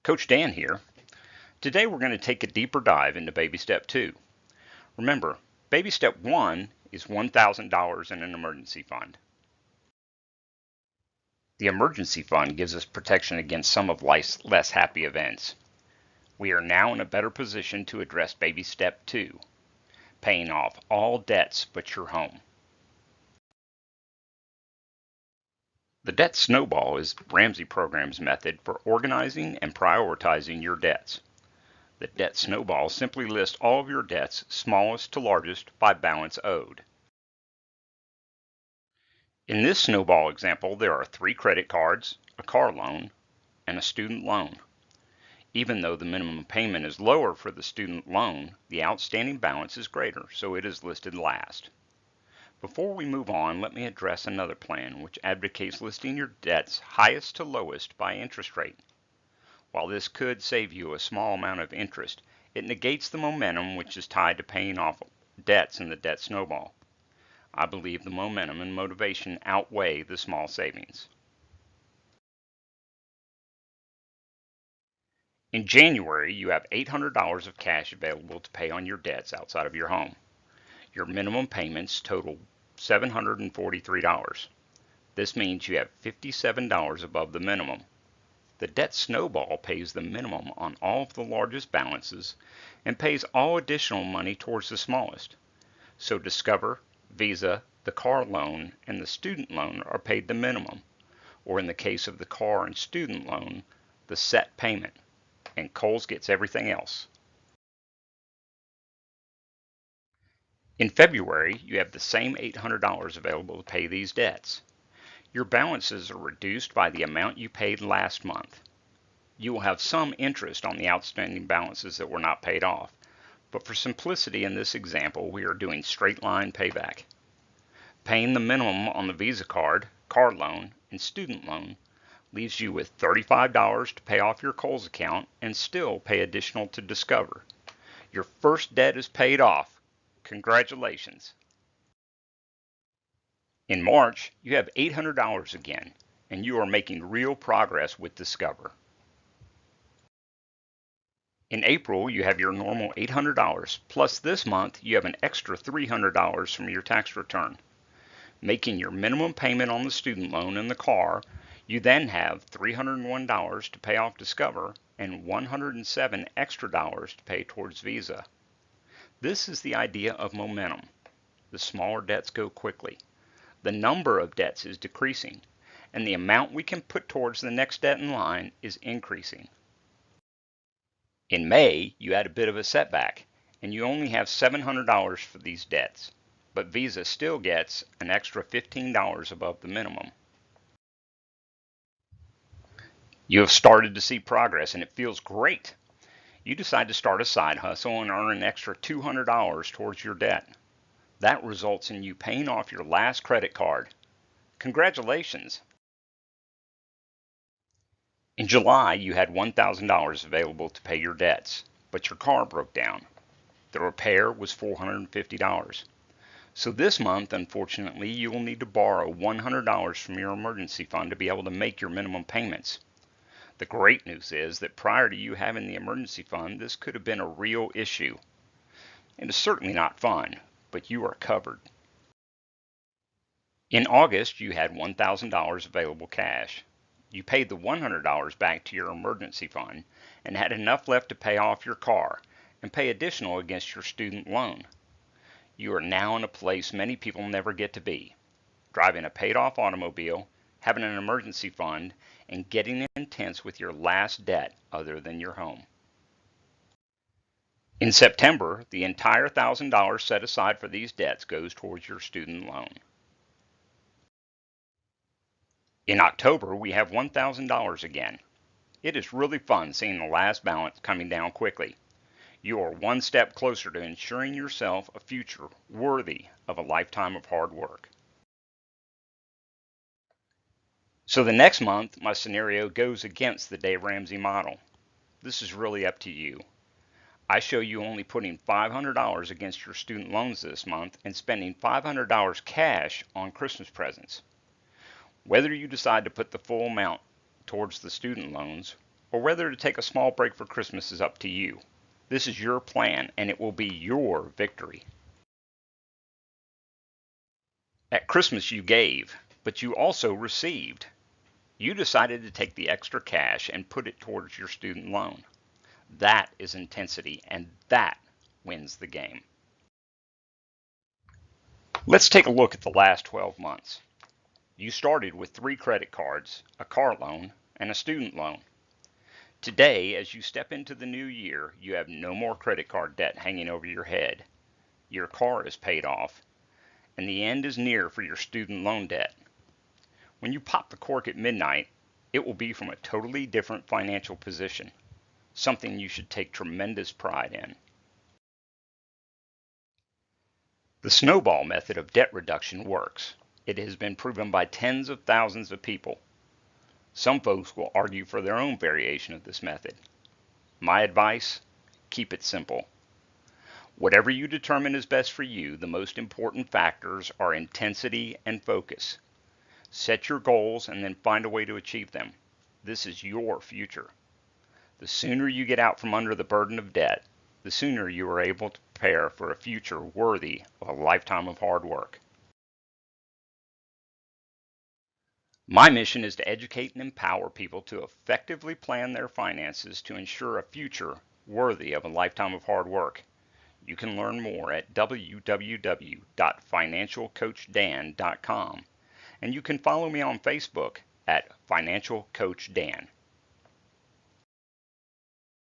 Coach Dan here. Today we're going to take a deeper dive into Baby Step 2. Remember, Baby Step 1 is $1,000 in an emergency fund. The emergency fund gives us protection against some of life's less happy events. We are now in a better position to address Baby Step 2, paying off all debts but your home. The debt snowball is Ramsey Program's method for organizing and prioritizing your debts. The debt snowball simply lists all of your debts, smallest to largest, by balance owed. In this snowball example, there are 3 credit cards, a car loan, and a student loan. Even though the minimum payment is lower for the student loan, the outstanding balance is greater, so it is listed last. Before we move on, let me address another plan which advocates listing your debts highest to lowest by interest rate. While this could save you a small amount of interest, it negates the momentum which is tied to paying off debts in the debt snowball. I believe the momentum and motivation outweigh the small savings. In January, you have $800 of cash available to pay on your debts outside of your home. Your minimum payments total $743. This means you have $57 above the minimum. The debt snowball pays the minimum on all of the largest balances and pays all additional money towards the smallest. So Discover, Visa, the car loan, and the student loan are paid the minimum, or in the case of the car and student loan, the set payment, and Kohl's gets everything else. In February, you have the same $800 available to pay these debts. Your balances are reduced by the amount you paid last month. You will have some interest on the outstanding balances that were not paid off, but for simplicity in this example, we are doing straight line payback. Paying the minimum on the Visa card, car loan, and student loan leaves you with $35 to pay off your Kohl's account and still pay additional to Discover. Your first debt is paid off. Congratulations. In March, you have $800 again, and you are making real progress with Discover. In April, you have your normal $800, plus this month you have an extra $300 from your tax return. Making your minimum payment on the student loan and the car, you then have $301 to pay off Discover and $107 extra dollars to pay towards Visa. This is the idea of momentum. The smaller debts go quickly. The number of debts is decreasing, and the amount we can put towards the next debt in line is increasing. In May, you had a bit of a setback, and you only have $700 for these debts, but Visa still gets an extra $15 above the minimum. You have started to see progress, and it feels great. You decide to start a side hustle and earn an extra $200 towards your debt. That results in you paying off your last credit card. Congratulations! In July, you had $1,000 available to pay your debts, but your car broke down. The repair was $450. So this month, unfortunately, you will need to borrow $100 from your emergency fund to be able to make your minimum payments. The great news is that prior to you having the emergency fund, this could have been a real issue. It is certainly not fun, but you are covered. In August, you had $1,000 available cash. You paid the $100 back to your emergency fund and had enough left to pay off your car and pay additional against your student loan. You are now in a place many people never get to be, driving a paid-off automobile, having an emergency fund, and getting intense with your last debt other than your home. In September, the entire $1,000 set aside for these debts goes towards your student loan. In October, we have $1,000 again. It is really fun seeing the last balance coming down quickly. You are one step closer to ensuring yourself a future worthy of a lifetime of hard work. So the next month, my scenario goes against the Dave Ramsey model. This is really up to you. I show you only putting $500 against your student loans this month and spending $500 cash on Christmas presents. Whether you decide to put the full amount towards the student loans or whether to take a small break for Christmas is up to you. This is your plan, and it will be your victory. At Christmas you gave, but you also received. You decided to take the extra cash and put it towards your student loan. That is intensity, and that wins the game. Let's take a look at the last 12 months. You started with 3 credit cards, a car loan, and a student loan. Today, as you step into the new year, you have no more credit card debt hanging over your head. Your car is paid off, and the end is near for your student loan debt. When you pop the cork at midnight, it will be from a totally different financial position, something you should take tremendous pride in. The snowball method of debt reduction works. It has been proven by tens of thousands of people. Some folks will argue for their own variation of this method. My advice, keep it simple. Whatever you determine is best for you, the most important factors are intensity and focus. Set your goals and then find a way to achieve them. This is your future. The sooner you get out from under the burden of debt, the sooner you are able to prepare for a future worthy of a lifetime of hard work. My mission is to educate and empower people to effectively plan their finances to ensure a future worthy of a lifetime of hard work. You can learn more at www.financialcoachdan.com, and you can follow me on Facebook at Financial Coach Dan.